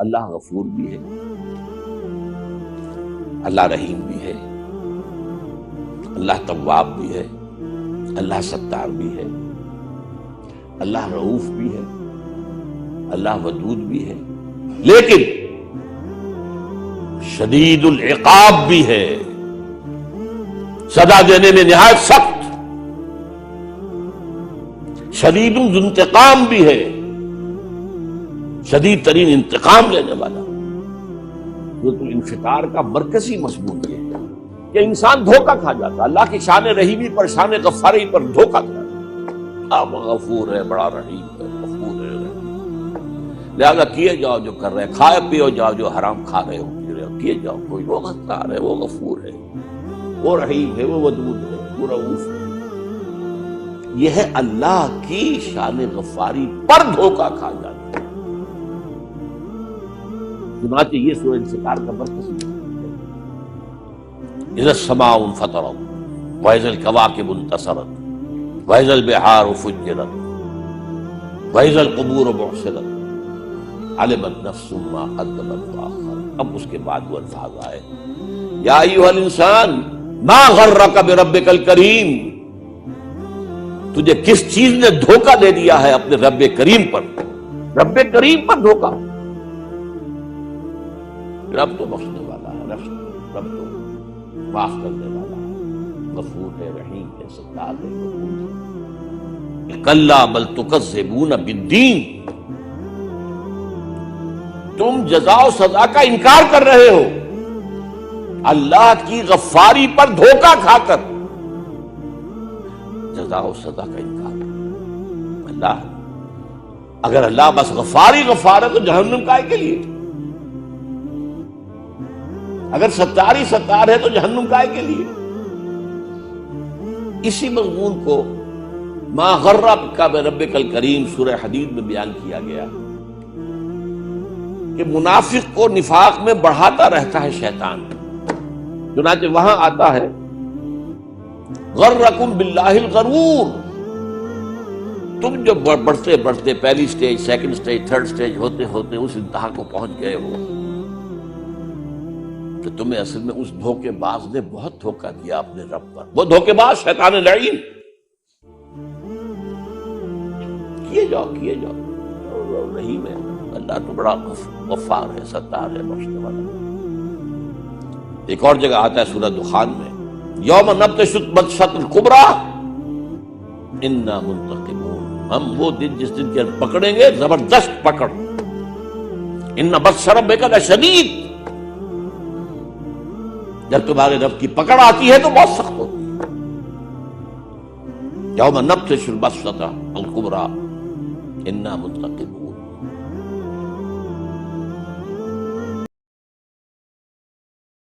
اللہ غفور بھی ہے، اللہ رحیم بھی ہے، اللہ تواب بھی ہے، اللہ ستار بھی ہے، اللہ رؤوف بھی ہے، اللہ ودود بھی ہے، لیکن شدید العقاب بھی ہے، سزا دینے میں نہایت سخت، شدید الانتقام بھی ہے، شدید ترین انتقام لینے والا۔ سورۃ الانفطار کا مرکزی مضمون یہ ہے کہ انسان دھوکہ کھا جاتا، اللہ کی شان رحیمی پر، شان غفاری پر دھوکہ کھا جاتا۔ اب غفور ہے، بڑا رحیم ہے، غفور ہے، لہذا کیے جاؤ جو کر رہے، کھائے پیو جاؤ جو حرام کھا رہے ہو، پی رہے ہو، کیے جاؤ، کوئی وہ غفار ہے، وہ غفور ہے، وہ رحیم ہے، وہ ودود ہے، وہ رؤوف ہے۔ یہ ہے اللہ کی شان غفاری پر دھوکہ کھا جانا۔ چنانچہ یہ سورہ انفطار کا مرکزی ہے۔ اذا السماء انفطرت واذا الكواكب انتصرت واذا البحار فجرت واذا القبور بعثرت علمت نفس ما قدمت واخرت۔ اب اس کے بعد وہ الفاظ آئے، یا ایھا الانسان ما غرک بربک الکریم، تجھے کس چیز نے دھوکہ دے دیا ہے اپنے رب کریم پر، رب کریم پر دھوکہ۔ رب تو بخشنے والا ہے، رب تو معاف کرنے والا ہے، غفور ہے، رحیم ہے، ستار ہے، کلا بل تکذبون بالدین، تم جزا و سزا کا انکار کر رہے ہو اللہ کی غفاری پر دھوکہ کھا کر، جزا و سزا کا انکار۔ اللہ اگر اللہ بس غفاری غفار ہے تو جہنم کائے کے لیے؟ اگر ستاری ستار ہے تو جہنم کائے کے لیے؟ اسی مضمون کو ما غرک بربک الکریم سورہ حدید میں بیان کیا گیا کہ منافق کو نفاق میں بڑھاتا رہتا ہے شیطان، چنانچہ وہاں آتا ہے غرکم باللہ الغرور، تم جو بڑھتے بڑھتے پہلی stage, second stage, third stage ہوتے ہوتے اس انتہا کو پہنچ گئے ہو کہ تمہیں اصل میں اس دھوکے باز نے بہت دھوکہ دیا اپنے رب پر، وہ دھوکے باز شیطان لعین۔ کیے جاؤ رحیم ہے، اللہ تو بڑا غفار ہے، ستار ہے، بخشنے والا۔ ایک اور جگہ آتا ہے سورہ دخان میں، یوم نبطش البطشۃ الکبریٰ انا منتقمون، ہم وہ دن جس دن کے پکڑیں گے زبردست پکڑ، ان بطش ربک لشدید، جب تمہارے رب کی پکڑ آتی ہے تو بہت سخت ہوتی ہے۔ یوم نبطش البطشۃ الکبریٰ انا منتقمون۔